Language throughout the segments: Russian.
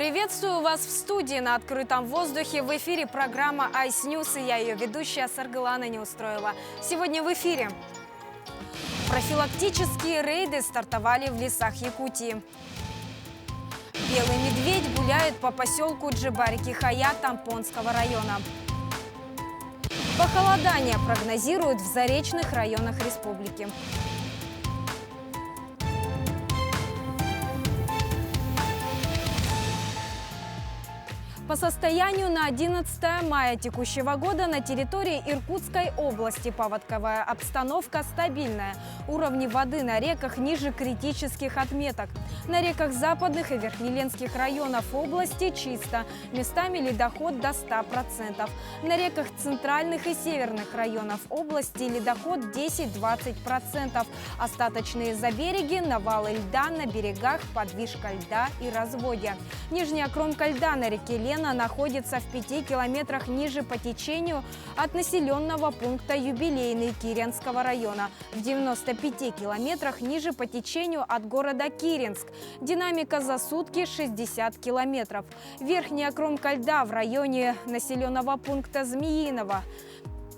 Приветствую вас в студии на открытом воздухе. В эфире программа Ice News, и я ее ведущая Саргалана Неустроева. Сегодня в эфире. Профилактические рейды стартовали в лесах Якутии. Белый медведь гуляет по поселку Джибарики-Хая Тампонского района. Похолодание прогнозируют в заречных районах республики. По состоянию на 11 мая текущего года на территории Иркутской области паводковая обстановка стабильная. Уровни воды на реках ниже критических отметок. На реках западных и верхнеленских районов области чисто. Местами ледоход до 100%. На реках центральных и северных районов области ледоход 10-20%. Остаточные забереги, навалы льда на берегах, подвижка льда и разводья. Нижняя кромка льда на реке Лена находится в 5 километрах ниже по течению от населенного пункта Юбилейный Киренского района, в 95 километрах ниже по течению от города Киренск. Динамика за сутки 60 километров. Верхняя кромка льда в районе населенного пункта Змеиного,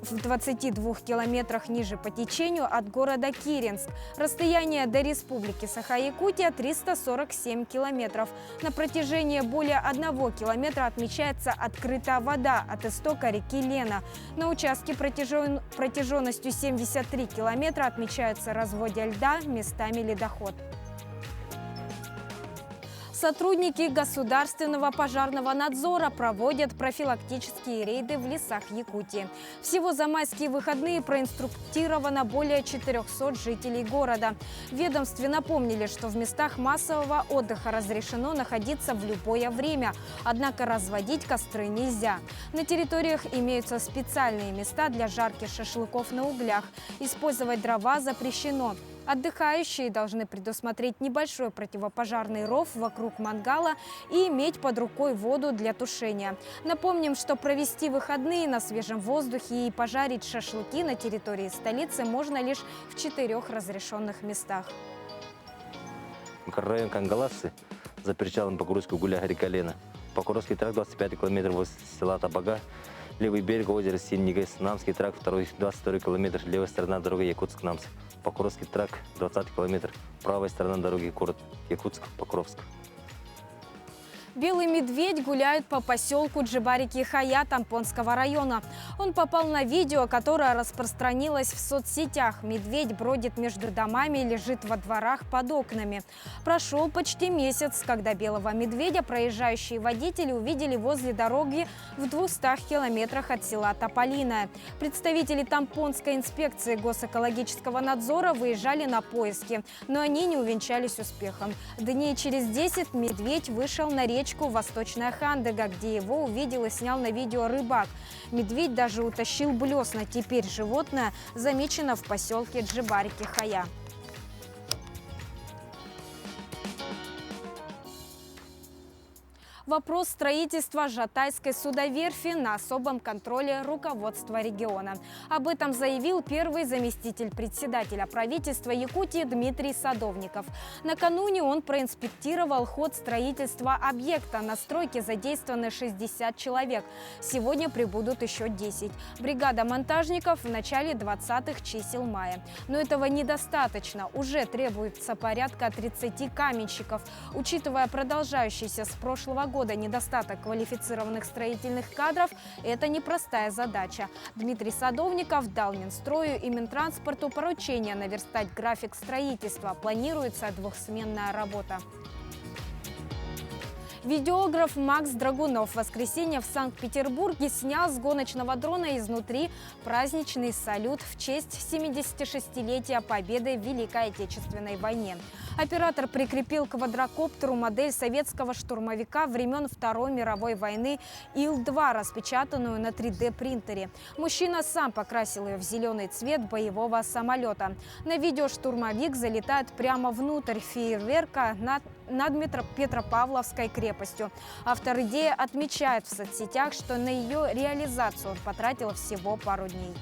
в 22 километрах ниже по течению от города Киренск. Расстояние до республики Саха-Якутия 347 километров. На протяжении более 1 километра отмечается открытая вода от истока реки Лена. На участке протяженностью 73 километра отмечаются разводья льда, местами ледоход. Сотрудники Государственного пожарного надзора проводят профилактические рейды в лесах Якутии. Всего за майские выходные проинструктировано более 400 жителей города. В ведомстве напомнили, что в местах массового отдыха разрешено находиться в любое время, однако разводить костры нельзя. На территориях имеются специальные места для жарки шашлыков на углях. Использовать дрова запрещено. Отдыхающие должны предусмотреть небольшой противопожарный ров вокруг мангала и иметь под рукой воду для тушения. Напомним, что провести выходные на свежем воздухе и пожарить шашлыки на территории столицы можно лишь в 4 разрешенных местах. Микрорайон Кангаласы за причалом Покуровского гуля река Лена. Покуровский тракт 25 километров возле села Табага. Левый берег озера Синьнигай, Намский тракт 22 километр, левая сторона дороги Якутск-Намск. Покуровский тракт 20 километр, правая сторона дороги город Якутск-Покровск. Белый медведь гуляет по поселку Джибарики-Хая Тампонского района. Он попал на видео, которое распространилось в соцсетях. Медведь бродит между домами и лежит во дворах под окнами. Прошел почти месяц, когда белого медведя проезжающие водители увидели возле дороги в 200 километрах от села Тополиное. Представители Тампонской инспекции госэкологического надзора выезжали на поиски, но они не увенчались успехом. Дней через 10 медведь вышел на речку Восточная Хандыга, где его увидел и снял на видео рыбак. Медведь даже утащил блесна. Теперь животное замечено в поселке Джибарики-Хая. Вопрос строительства Жатайской судоверфи на особом контроле руководства региона. Об этом заявил первый заместитель председателя правительства Якутии Дмитрий Садовников. Накануне он проинспектировал ход строительства объекта. На стройке задействованы 60 человек. Сегодня прибудут еще 10. Бригада монтажников в начале 20-х чисел мая. Но этого недостаточно. Уже требуется порядка 30 каменщиков. Учитывая продолжающийся с прошлого года недостаток квалифицированных строительных кадров, это непростая задача. Дмитрий Садовников дал Минстрою и Минтранспорту поручение наверстать график строительства. Планируется двухсменная работа. Видеограф Макс Драгунов в воскресенье в Санкт-Петербурге снял с гоночного дрона изнутри праздничный салют в честь 76-летия Победы в Великой Отечественной войне. Оператор прикрепил к квадрокоптеру модель советского штурмовика времен Второй мировой войны Ил-2, распечатанную на 3D-принтере. Мужчина сам покрасил ее в зеленый цвет боевого самолета. На видео штурмовик залетает прямо внутрь фейерверка над Петропавловской крепостью. Автор идеи отмечает в соцсетях, что на ее реализацию он потратил всего пару дней.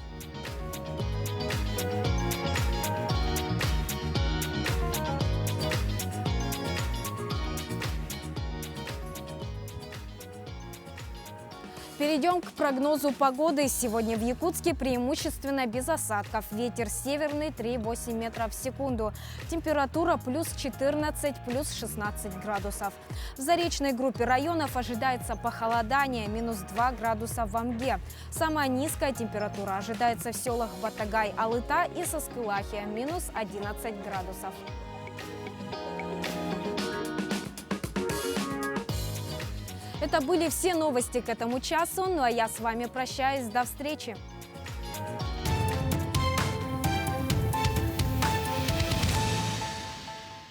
Перейдем к прогнозу погоды. Сегодня в Якутске преимущественно без осадков. Ветер северный 3,8 метров в секунду. Температура плюс 14, плюс 16 градусов. В заречной группе районов ожидается похолодание, минус 2 градуса в Амге. Самая низкая температура ожидается в селах Батагай, Алыта и Соскылахе, минус 11 градусов. Это были все новости к этому часу. Ну а я с вами прощаюсь. До встречи.